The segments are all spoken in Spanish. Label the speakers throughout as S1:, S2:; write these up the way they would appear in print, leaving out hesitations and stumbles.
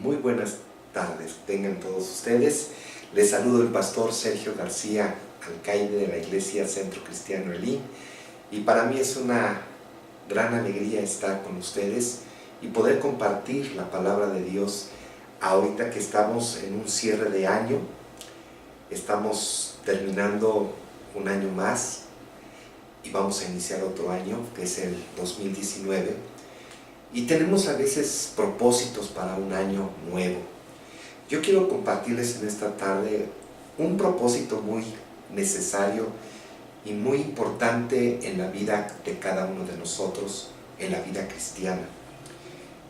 S1: Muy buenas tardes, tengan todos ustedes. Les saludo el pastor Sergio García, alcaide de la Iglesia Centro Cristiano Elim, y para mí es una gran alegría estar con ustedes y poder compartir la palabra de Dios ahorita que estamos en un cierre de año. Estamos terminando un año más y vamos a iniciar otro año, que es el 2019, y tenemos a veces propósitos para un año nuevo. Yo quiero compartirles en esta tarde un propósito muy necesario y muy importante en la vida de cada uno de nosotros, en la vida cristiana.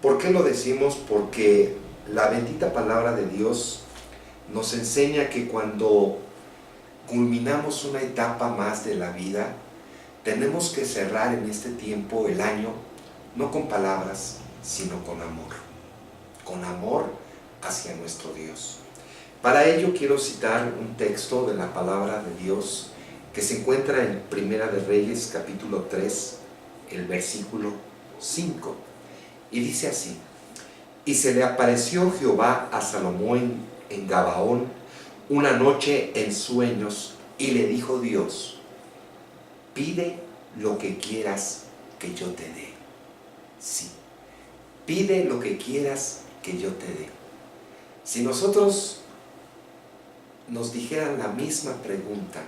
S1: ¿Por qué lo decimos? Porque la bendita palabra de Dios nos enseña que cuando culminamos una etapa más de la vida, tenemos que cerrar en este tiempo el año, no con palabras, sino con amor hacia nuestro Dios. Para ello quiero citar un texto de la palabra de Dios que se encuentra en Primera de Reyes, capítulo 3, el versículo 5, y dice así: y se le apareció Jehová a Salomón en Gabaón una noche en sueños, y le dijo Dios: pide lo que quieras que yo te dé. Sí, pide lo que quieras que yo te dé. Si nosotros nos dijeran la misma pregunta,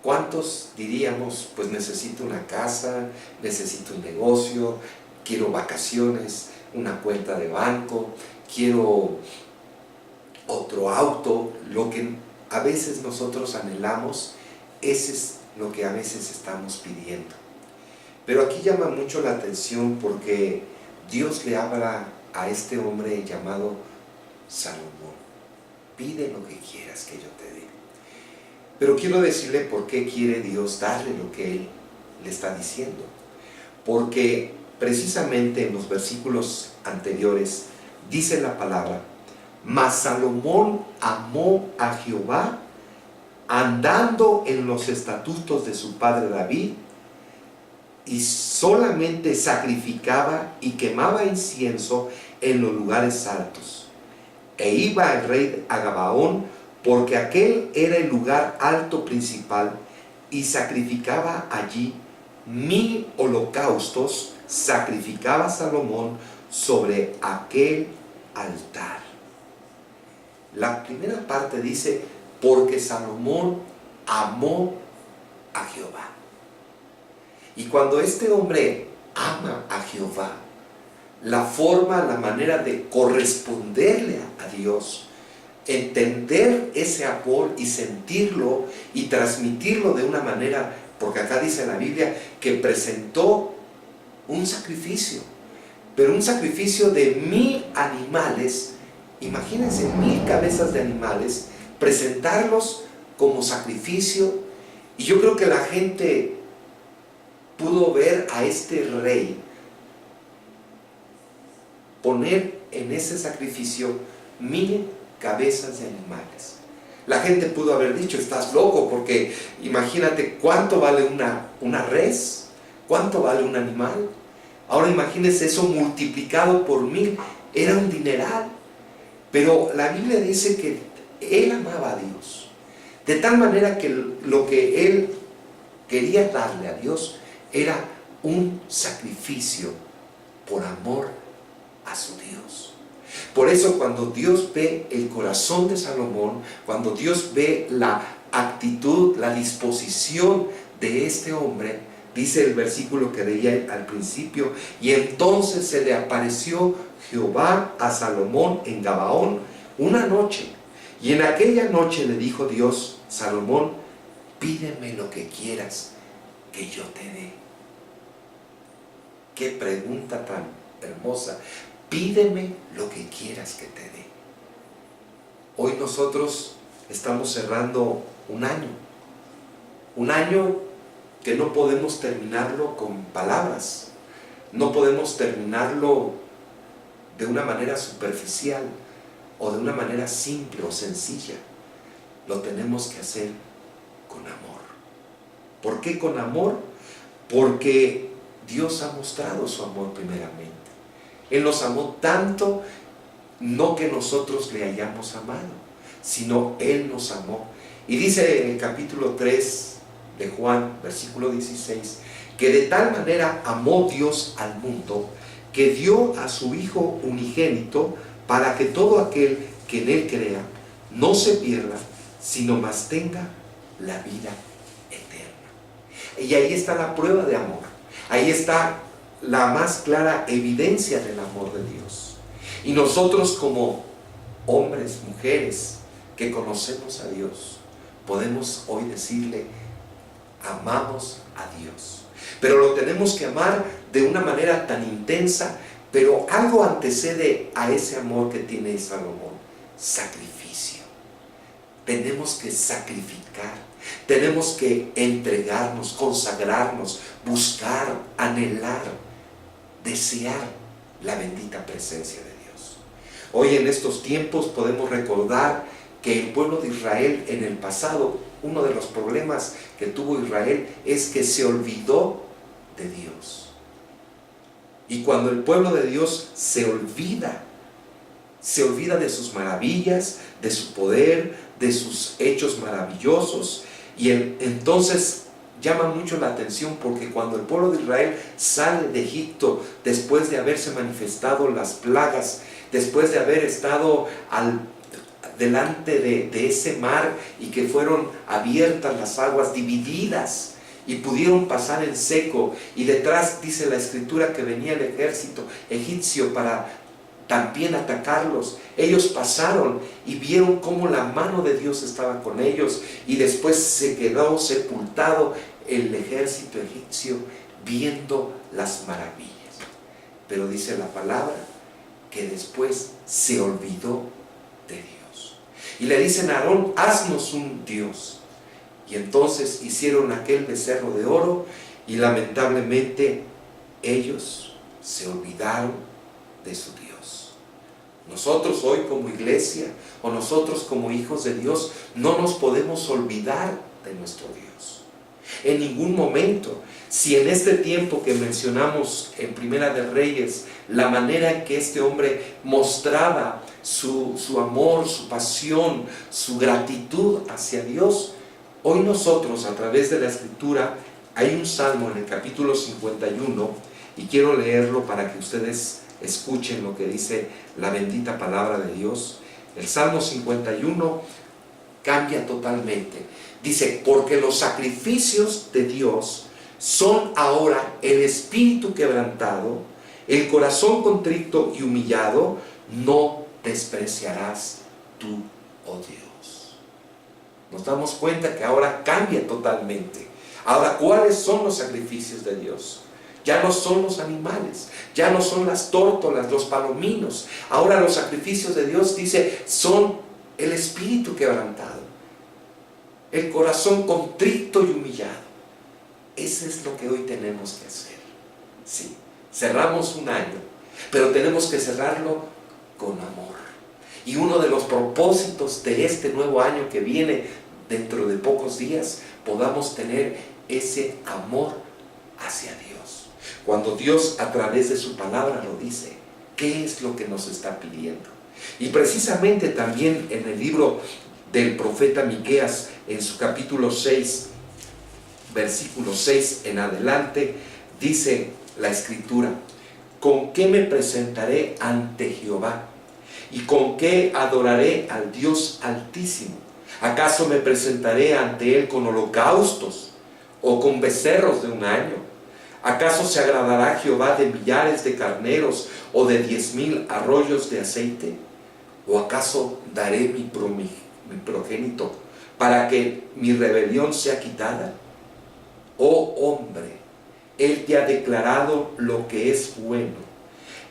S1: ¿cuántos diríamos, pues necesito una casa, necesito un negocio, quiero vacaciones, una cuenta de banco, quiero otro auto? Lo que a veces nosotros anhelamos, ese es lo que a veces estamos pidiendo. Pero aquí llama mucho la atención porque Dios le habla a este hombre llamado Salomón: pide lo que quieras que yo te dé. Pero quiero decirle por qué quiere Dios darle lo que Él le está diciendo. Porque precisamente en los versículos anteriores dice la palabra: mas Salomón amó a Jehová, andando en los estatutos de su padre David, y solamente sacrificaba y quemaba incienso en los lugares altos. E iba el rey a Gabaón, porque aquel era el lugar alto principal, y sacrificaba allí 1000 holocaustos, sacrificaba Salomón sobre aquel altar. La primera parte dice: porque Salomón amó a Jehová. Y cuando este hombre ama a Jehová, la forma, la manera de corresponderle a Dios, entender ese amor y sentirlo y transmitirlo de una manera, porque acá dice la Biblia que presentó un sacrificio, pero un sacrificio de 1000 animales. Imagínense, 1000 cabezas de animales, presentarlos como sacrificio. Y yo creo que la gente pudo ver a este rey poner en ese sacrificio 1000 cabezas de animales. La gente pudo haber dicho: estás loco, porque imagínate cuánto vale una res, cuánto vale un animal. Ahora imagínense eso multiplicado por 1000, era un dineral. Pero la Biblia dice que él amaba a Dios, de tal manera que lo que él quería darle a Dios era un sacrificio por amor a su Dios. Por eso cuando Dios ve el corazón de Salomón, cuando Dios ve la actitud, la disposición de este hombre, dice el versículo que leía al principio: y entonces se le apareció Jehová a Salomón en Gabaón una noche, y en aquella noche le dijo Dios: Salomón, pídeme lo que quieras que yo te dé. Qué pregunta tan hermosa. Pídeme lo que quieras que te dé. Hoy nosotros estamos cerrando un año que no podemos terminarlo con palabras, no podemos terminarlo de una manera superficial o de una manera simple o sencilla. Lo tenemos que hacer con amor. ¿Por qué con amor? Porque Dios ha mostrado su amor primeramente. Él nos amó tanto no que nosotros le hayamos amado, sino Él nos amó. Y dice en el capítulo 3 de Juan, versículo 16, que de tal manera amó Dios al mundo, que dio a su Hijo unigénito, para que todo aquel que en Él crea no se pierda, sino más tenga la vida eterna. Y ahí está la prueba de amor. Ahí está la más clara evidencia del amor de Dios. Y nosotros como hombres, mujeres que conocemos a Dios, podemos hoy decirle, amamos a Dios. Pero lo tenemos que amar de una manera tan intensa, pero algo antecede a ese amor que tiene Salomón: sacrificio. Tenemos que sacrificar, tenemos que entregarnos, consagrarnos, buscar, anhelar, desear la bendita presencia de Dios. Hoy en estos tiempos podemos recordar que el pueblo de Israel en el pasado, uno de los problemas que tuvo Israel es que se olvidó de Dios. Y cuando el pueblo de Dios se olvida de sus maravillas, de su poder, de sus hechos maravillosos, y entonces llama mucho la atención, porque cuando el pueblo de Israel sale de Egipto, después de haberse manifestado las plagas, después de haber estado delante de ese mar y que fueron abiertas las aguas, divididas, y pudieron pasar en seco, y detrás dice la escritura que venía el ejército egipcio para también atacarlos. Ellos pasaron y vieron cómo la mano de Dios estaba con ellos, y después se quedó sepultado el ejército egipcio viendo las maravillas. Pero dice la palabra que después se olvidó de Dios. Y le dicen a Aarón: haznos un Dios. Y entonces hicieron aquel becerro de oro, y lamentablemente ellos se olvidaron de su Dios. Nosotros hoy como iglesia, o nosotros como hijos de Dios, no nos podemos olvidar de nuestro Dios. En ningún momento. Si en este tiempo que mencionamos en Primera de Reyes, la manera en que este hombre mostraba su amor, su pasión, su gratitud hacia Dios, hoy nosotros, a través de la Escritura, hay un salmo en el capítulo 51, y quiero leerlo para que ustedes escuchen lo que dice la bendita palabra de Dios. El Salmo 51 cambia totalmente. Dice: porque los sacrificios de Dios son ahora el espíritu quebrantado, el corazón contrito y humillado, no despreciarás tú, oh Dios. Nos damos cuenta que ahora cambia totalmente. Ahora, ¿cuáles son los sacrificios de Dios? Ya no son los animales, ya no son las tórtolas, los palominos. Ahora los sacrificios de Dios, dice, son el espíritu quebrantado, el corazón contrito y humillado. Eso es lo que hoy tenemos que hacer. Sí, cerramos un año, pero tenemos que cerrarlo con amor. Y uno de los propósitos de este nuevo año que viene dentro de pocos días, podamos tener ese amor hacia Dios. Cuando Dios a través de su palabra lo dice, ¿qué es lo que nos está pidiendo? Y precisamente también en el libro del profeta Miqueas, en su capítulo 6, versículo 6 en adelante, dice la escritura: ¿con qué me presentaré ante Jehová? ¿Y con qué adoraré al Dios Altísimo? ¿Acaso me presentaré ante Él con holocaustos o con becerros de un año? ¿Acaso se agradará Jehová de millares de carneros o de 10,000 arroyos de aceite? ¿O acaso daré mi progénito para que mi rebelión sea quitada? Oh hombre, Él te ha declarado lo que es bueno.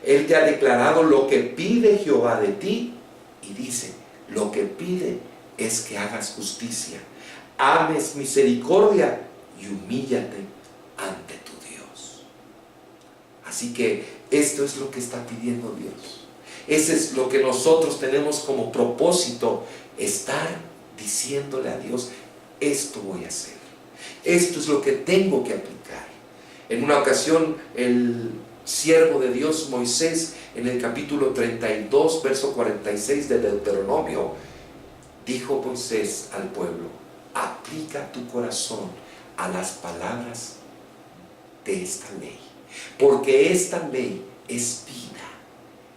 S1: Él te ha declarado lo que pide Jehová de ti, y dice: lo que pide es que hagas justicia, ames misericordia y humíllate ante tu Dios. Así que esto es lo que está pidiendo Dios. Ese es lo que nosotros tenemos como propósito, estar diciéndole a Dios: esto voy a hacer, esto es lo que tengo que aplicar. En una ocasión el
S2: siervo de Dios Moisés, en el capítulo 32, verso 46 de Deuteronomio, dijo Moisés al pueblo: aplica tu corazón a las palabras de esta ley, porque esta ley es vida.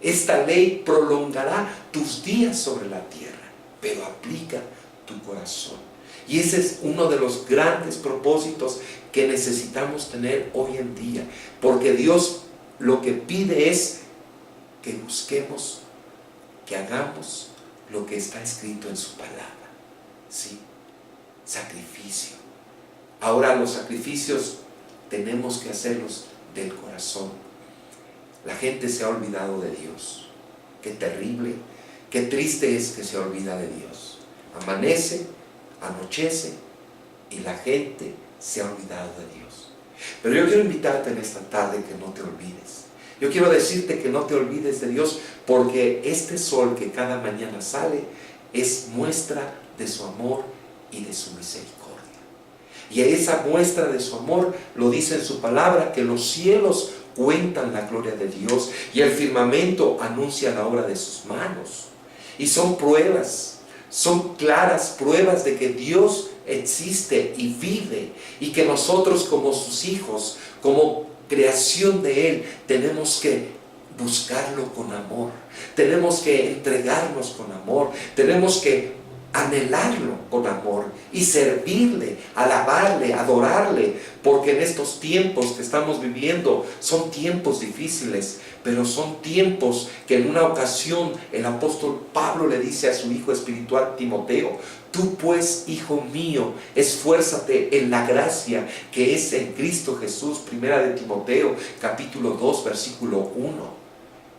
S2: Esta ley prolongará tus días sobre la tierra, pero aplica tu corazón. Y ese es uno de los grandes propósitos que necesitamos tener hoy en día, porque Dios lo que pide es que busquemos, que hagamos lo que está escrito en su palabra. Sí, sacrificio. Ahora los sacrificios tenemos que hacerlos del corazón. La gente se ha olvidado de Dios. Qué terrible, qué triste es que se olvida de Dios. Amanece, anochece y la gente se ha olvidado de Dios. Pero yo quiero invitarte en esta tarde que no te olvides. Yo quiero decirte que no te olvides de Dios, porque este sol que cada mañana sale es muestra de su amor y de su misericordia. Y a esa muestra de su amor lo dice en su palabra, que los cielos cuentan la gloria de Dios y el firmamento anuncia la obra de sus manos. Y son pruebas, son claras pruebas de que Dios existe y vive, y que nosotros como sus hijos, como creación de Él, tenemos que buscarlo con amor, tenemos que entregarnos con amor, tenemos que anhelarlo con amor y servirle, alabarle, adorarle, porque en estos tiempos que estamos viviendo son tiempos difíciles, pero son tiempos que en una ocasión el apóstol Pablo le dice a su hijo espiritual Timoteo: tú pues, hijo mío, esfuérzate en la gracia que es en Cristo Jesús. Primera de Timoteo, capítulo 2, versículo 1.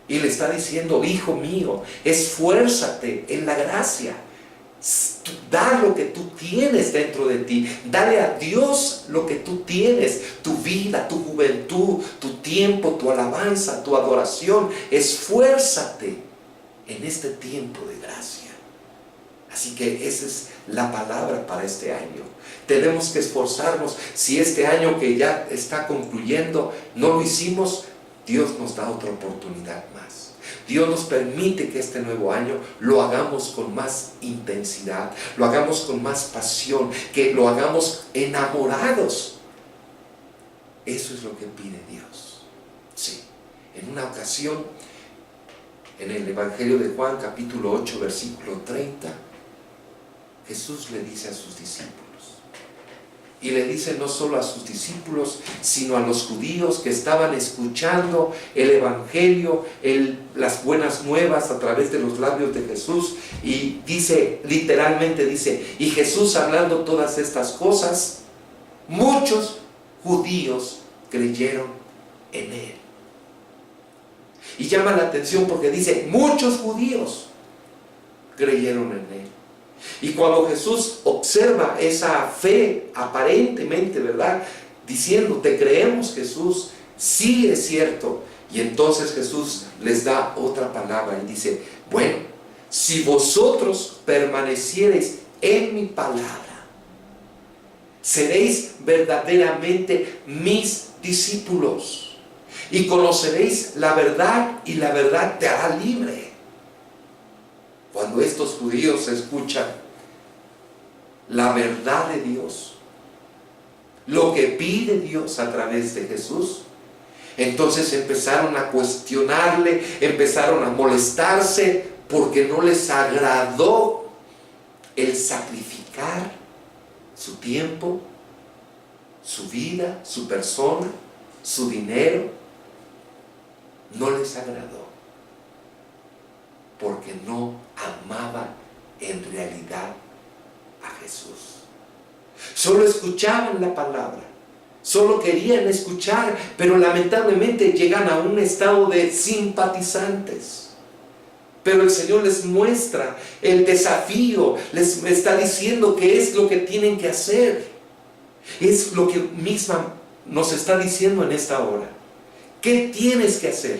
S2: Y le está diciendo: hijo mío, esfuérzate en la gracia. Da lo que tú tienes dentro de ti. Dale a Dios lo que tú tienes, tu vida, tu juventud, tu tiempo, tu alabanza, tu adoración. Esfuérzate en este tiempo de gracia. Así que esa es la palabra para este año. Tenemos que esforzarnos. Si este año que ya está concluyendo no lo hicimos, Dios nos da otra oportunidad más. Dios nos permite que este nuevo año lo hagamos con más intensidad, lo hagamos con más pasión, que lo hagamos enamorados. Eso es lo que pide Dios. Sí, en una ocasión, en el Evangelio de Juan, capítulo 8, versículo 30, Jesús le dice a sus discípulos, y le dice no solo a sus discípulos, sino a los judíos que estaban escuchando el Evangelio, las buenas nuevas a través de los labios de Jesús. Y dice, literalmente dice: y Jesús, hablando todas estas cosas, muchos judíos creyeron en Él. Y llama la atención porque dice: muchos judíos creyeron en Él. Y cuando Jesús observa esa fe aparentemente, ¿verdad?, diciendo: te creemos, Jesús, sí es cierto. Y entonces Jesús les da otra palabra y dice: bueno, si vosotros permaneciereis en mi palabra, seréis verdaderamente mis discípulos y conoceréis la verdad, y la verdad te hará libre. Cuando estos judíos escuchan la verdad de Dios, lo que pide Dios a través de Jesús, entonces empezaron a cuestionarle, empezaron a molestarse, porque no les agradó el sacrificar su tiempo, su vida, su persona, su dinero. No les agradó, porque no amaban en realidad a Jesús. Solo escuchaban la palabra, solo querían escuchar, pero lamentablemente llegan a un estado de simpatizantes. Pero el Señor les muestra el desafío, les está diciendo qué es lo que tienen que hacer. Es lo que misma nos está diciendo en esta hora. ¿Qué tienes que hacer?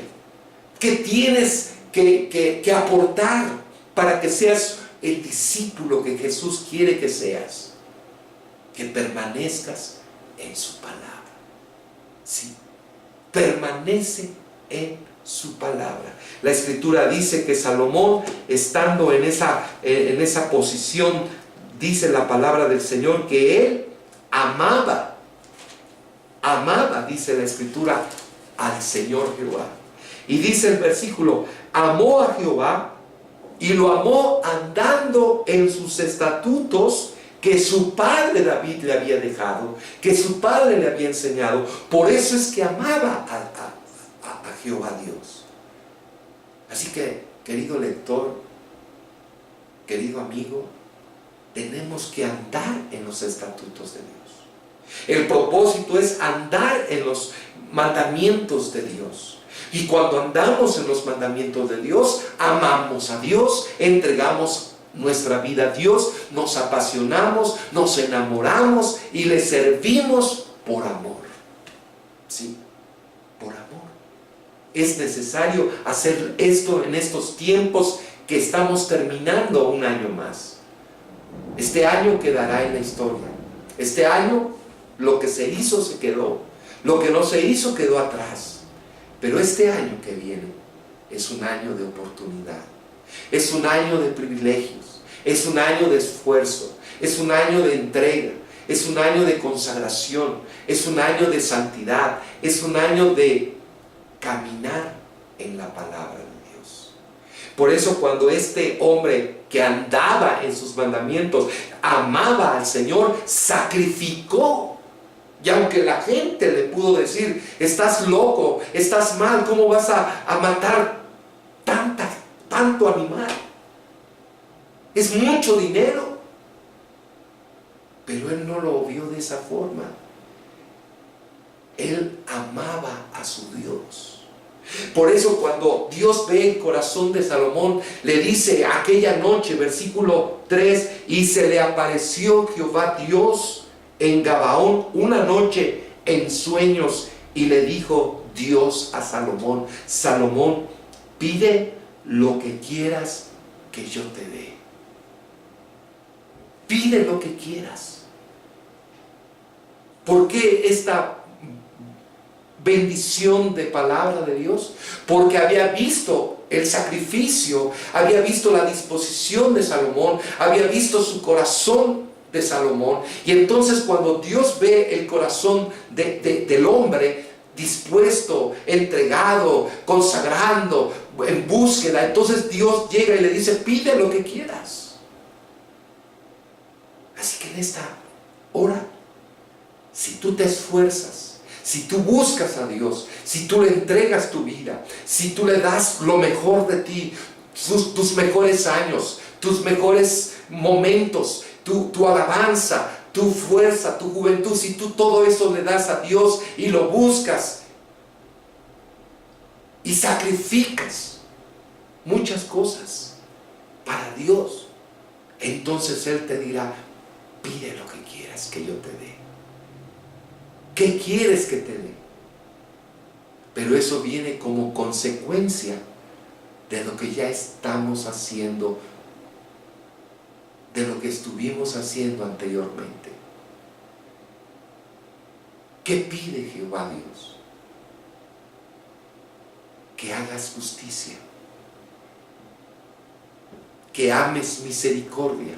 S2: ¿Qué tienes que aportar para que seas el discípulo que Jesús quiere que seas? Que permanezcas en su palabra. Sí, permanece en su palabra. La Escritura dice que Salomón, estando en esa posición, dice la palabra del Señor, que él amaba, dice la Escritura, al Señor Jehová. Y dice el versículo, amó a Jehová y lo amó andando en sus estatutos que su padre David le había dejado, que su padre le había enseñado. Por eso es que amaba a Jehová Dios. Así que, querido lector, querido amigo, tenemos que andar en los estatutos de Dios. El propósito es andar en los mandamientos de Dios. Y cuando andamos en los mandamientos de Dios, amamos a Dios, entregamos nuestra vida a Dios, nos apasionamos, nos enamoramos y le servimos por amor. Sí, por amor. Es necesario hacer esto en estos tiempos que estamos terminando un año más. Este año quedará en la historia. Este año, lo que se hizo se quedó. Lo que no se hizo quedó atrás. Pero este año que viene es un año de oportunidad. Es un año de privilegios. Es un año de esfuerzo. Es un año de entrega. Es un año de consagración. Es un año de santidad. Es un año de caminar en la palabra de Dios. Por eso cuando este hombre que andaba en sus mandamientos, amaba al Señor, sacrificó. Y aunque la gente le pudo decir, estás loco, estás mal, ¿cómo vas a matar tanto animal? Es mucho dinero. Pero él no lo vio de esa forma. Él amaba a su Dios. Por eso cuando Dios ve el corazón de Salomón, le dice aquella noche, versículo 3, y se le apareció Jehová Dios en Gabaón una noche en sueños, y le dijo Dios a Salomón, Salomón, pide lo que quieras que yo te dé. Pide lo que quieras. ¿Por qué esta bendición de palabra de Dios? Porque había visto el sacrificio, había visto la disposición de Salomón, había visto su corazón de Salomón. Y entonces cuando Dios ve el corazón del hombre dispuesto, entregado, consagrando, en búsqueda, entonces Dios llega y le dice, pide lo que quieras. Así que en esta hora, si tú te esfuerzas, si tú buscas a Dios, si tú le entregas tu vida, si tú le das lo mejor de ti, tus mejores años, tus mejores momentos, tu alabanza, tu fuerza, tu juventud, si tú todo eso le das a Dios y lo buscas y sacrificas muchas cosas para Dios, entonces Él te dirá, pide lo que quieras que yo te dé. ¿Qué quieres que te dé? Pero eso viene como consecuencia de lo que ya estamos haciendo, de lo que estuvimos haciendo anteriormente. ¿Qué pide Jehová Dios? Que hagas justicia, que ames misericordia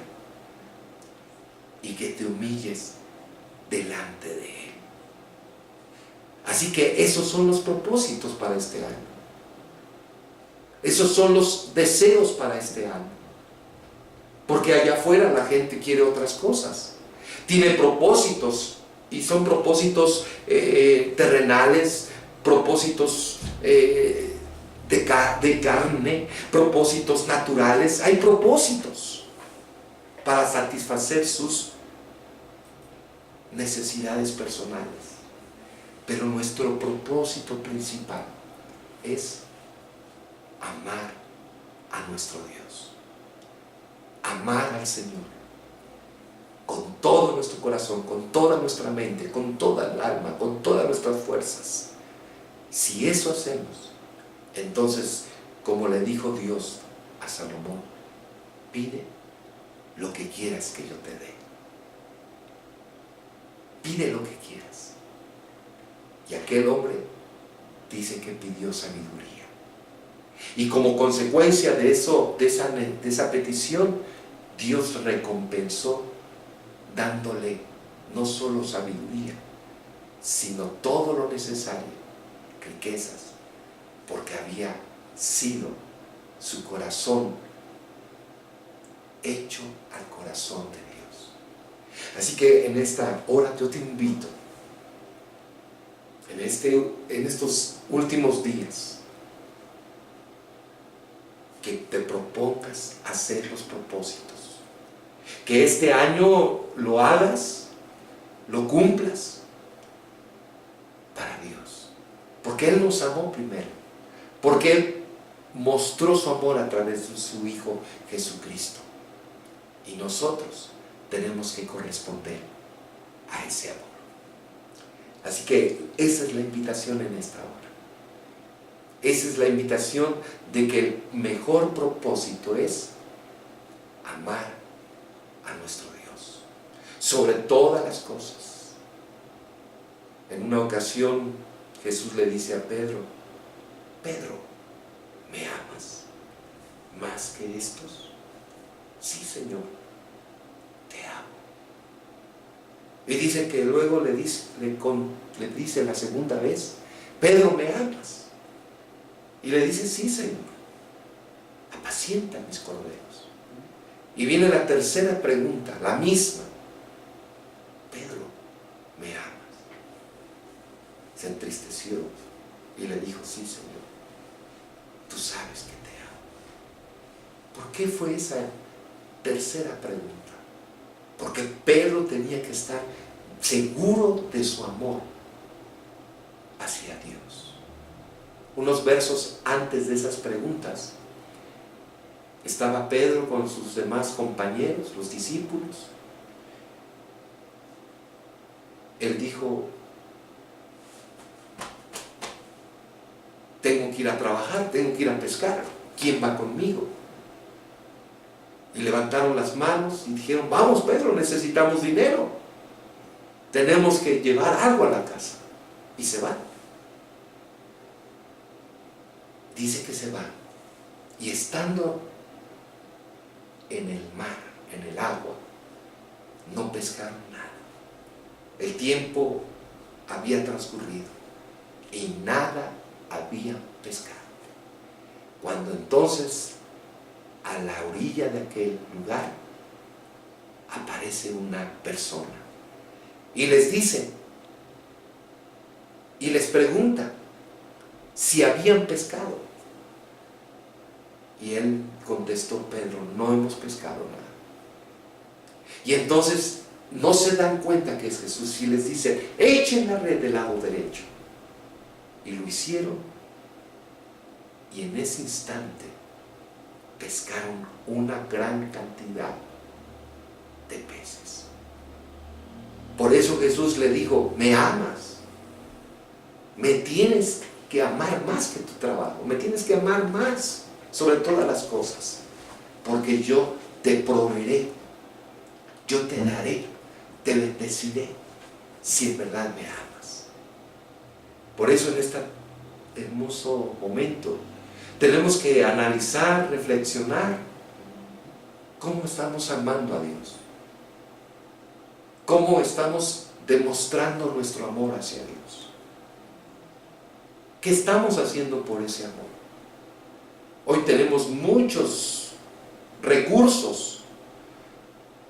S2: y que te humilles delante de Él. Así que esos son los propósitos para este año. Esos son los deseos para este año. Porque allá afuera la gente quiere otras cosas. Tiene propósitos, y son propósitos terrenales, propósitos de carne, propósitos naturales. Hay propósitos para satisfacer sus necesidades personales. Pero nuestro propósito principal es amar a nuestro Dios. Amar al Señor con todo nuestro corazón, con toda nuestra mente, con toda el alma, con todas nuestras fuerzas. Si eso hacemos, entonces, como le dijo Dios a Salomón, pide lo que quieras que yo te dé. Pide lo que quieras. Y aquel hombre dice que pidió sabiduría. Y como consecuencia de eso, de esa petición, Dios recompensó dándole no solo sabiduría, sino todo lo necesario, riquezas, porque había sido su corazón hecho al corazón de Dios. Así que en esta hora yo te invito, en estos últimos días, que te propongas hacer los propósitos, que este año lo hagas, lo cumplas para Dios, porque Él nos amó primero, porque Él mostró su amor a través de su Hijo Jesucristo, y nosotros tenemos que corresponder a ese amor. Así que esa es la invitación en esta hora. Esa es la invitación de que el mejor propósito es amar a nuestro Dios sobre todas las cosas. En una ocasión Jesús le dice a Pedro: Pedro, ¿me amas más que estos? Sí, Señor, te amo. Y dice que luego le dice la segunda vez: Pedro, ¿me amas? Y le dice: sí, Señor, apacienta mis corderos. Y viene la tercera pregunta, la misma: Pedro, ¿me amas? Se entristeció y le dijo: sí, Señor, tú sabes que te amo. ¿Por qué fue esa tercera pregunta? Porque Pedro tenía que estar seguro de su amor hacia Dios. Unos versos antes de esas preguntas, estaba Pedro con sus demás compañeros, los discípulos. Él dijo: tengo que ir a trabajar, tengo que ir a pescar, ¿quién va conmigo? Y levantaron las manos y dijeron: vamos, Pedro, necesitamos dinero, tenemos que llevar algo a la casa. Y se van. Dice que se van, y estando en el mar, en el agua, no pescaron nada. El tiempo había transcurrido y nada había pescado. Cuando entonces, a la orilla de aquel lugar, aparece una persona y les dice, y les pregunta si habían pescado. Y él contestó: Pedro, no hemos pescado nada. Y entonces no se dan cuenta que es Jesús y les dice: echen la red del lado derecho. Y lo hicieron, y en ese instante pescaron una gran cantidad de peces. Por eso Jesús le dijo: me amas, me tienes que amar más que tu trabajo, me tienes que amar más sobre todas las cosas, porque yo te proveeré, yo te daré, te bendeciré, si en verdad me amas. Por eso en este hermoso momento tenemos que analizar, reflexionar cómo estamos amando a Dios, cómo estamos demostrando nuestro amor hacia Dios, qué estamos haciendo por ese amor. Hoy tenemos muchos recursos,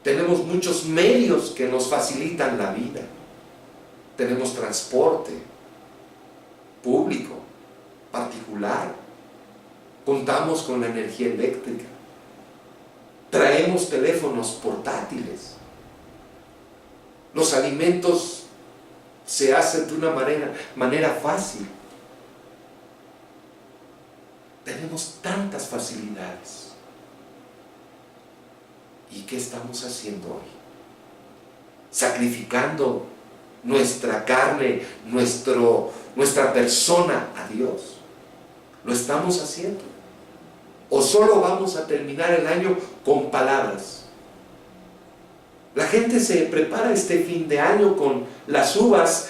S2: tenemos muchos medios que nos facilitan la vida. Tenemos transporte público, particular, contamos con la energía eléctrica, traemos teléfonos portátiles, los alimentos se hacen de una manera fácil. Tenemos tantas facilidades. ¿Y qué estamos haciendo hoy? Sacrificando nuestra carne, nuestra persona a Dios. ¿Lo estamos haciendo? ¿O solo vamos a terminar el año con palabras? La gente se prepara este fin de año con las uvas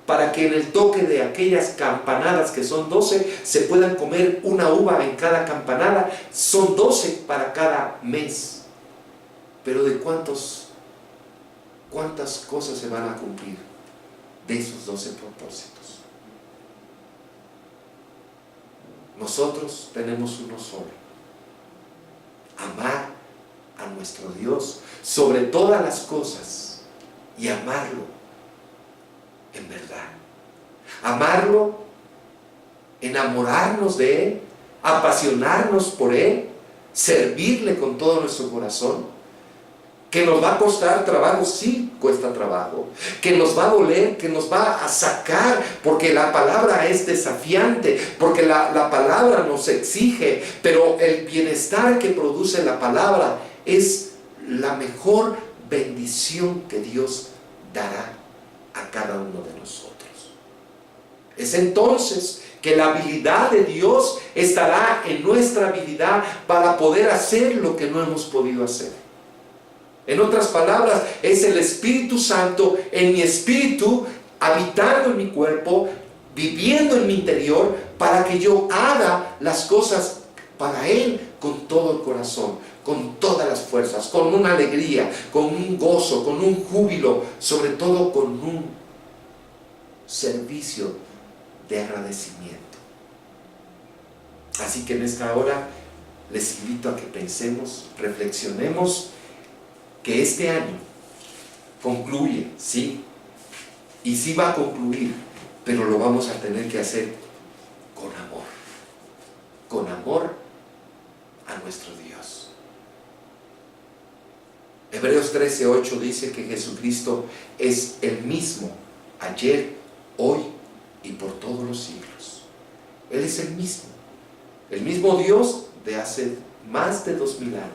S2: para que en el toque de aquellas campanadas, que son 12, se puedan comer una uva en cada campanada. Son 12 para cada mes. Pero ¿de cuántas cosas se van a cumplir de esos 12 propósitos? Nosotros tenemos uno solo: amar a nuestro Dios sobre todas las cosas y amarlo en verdad. Amarlo, enamorarnos de Él, apasionarnos por Él, servirle con todo nuestro corazón. Que nos va a costar trabajo, sí cuesta trabajo. Que nos va a doler, que nos va a sacar, porque la palabra es desafiante, porque la palabra nos exige, pero el bienestar que produce la palabra es la mejor bendición que Dios dará a cada uno de nosotros. Es entonces que la habilidad de Dios estará en nuestra habilidad para poder hacer lo que no hemos podido hacer. En otras palabras, es el Espíritu Santo en mi espíritu, habitando en mi cuerpo, viviendo en mi interior, para que yo haga las cosas para Él con todo el corazón, con todas las fuerzas, con una alegría, con un gozo, con un júbilo, sobre todo con un servicio de agradecimiento. Así que en esta hora les invito a que pensemos, reflexionemos, que este año concluye, sí, y sí va a concluir, pero lo vamos a tener que hacer con amor a nuestro Dios. Hebreos 13:8 dice que Jesucristo es el mismo ayer, hoy y por todos los siglos. Él es el mismo Dios de hace más de 2000 años.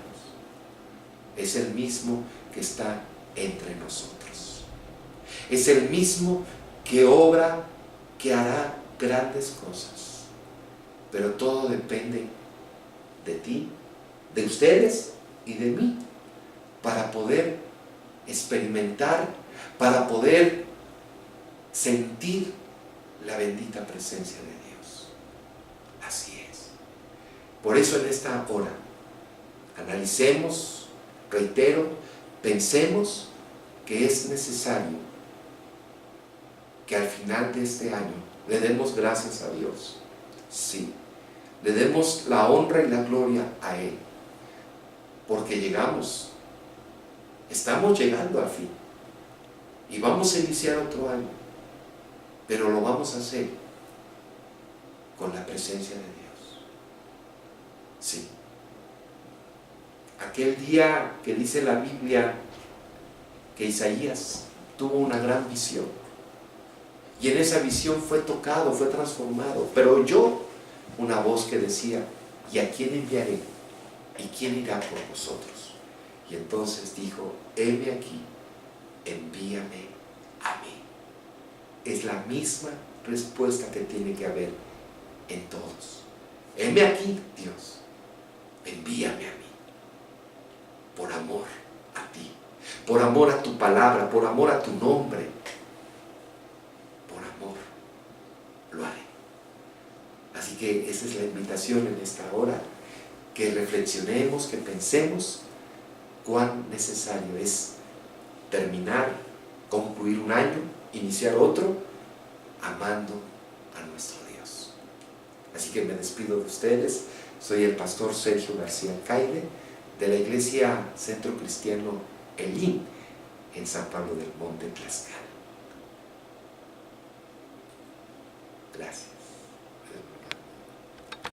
S2: Es el mismo que está entre nosotros. Es el mismo que obra, que hará grandes cosas. Pero todo depende de ti, de ustedes y de mí, para poder experimentar, para poder sentir la bendita presencia de Dios. Así es. Por eso en esta hora analicemos, reitero, pensemos que es necesario que al final de este año le demos gracias a Dios. Sí, le demos la honra y la gloria a Él, porque estamos llegando al fin y vamos a iniciar otro año, pero lo vamos a hacer con la presencia de Dios. Sí. Aquel día que dice la Biblia que Isaías tuvo una gran visión, y en esa visión fue tocado, fue transformado, pero oyó una voz que decía: ¿y a quién enviaré? ¿Y quién irá por vosotros? Y entonces dijo: heme aquí, envíame a mí. Es la misma respuesta que tiene que haber en todos. Heme aquí, Dios, envíame a mí. Por amor a ti, por amor a tu palabra, por amor a tu nombre, por amor lo haré. Así que esa es la invitación en esta hora, que reflexionemos, que pensemos cuán necesario es terminar, concluir un año, iniciar otro, amando a nuestro Dios. Así que me despido de ustedes. Soy el pastor Sergio García Alcaide, de la Iglesia Centro Cristiano Elim, en San Pablo del Monte, Tlaxcala. Gracias.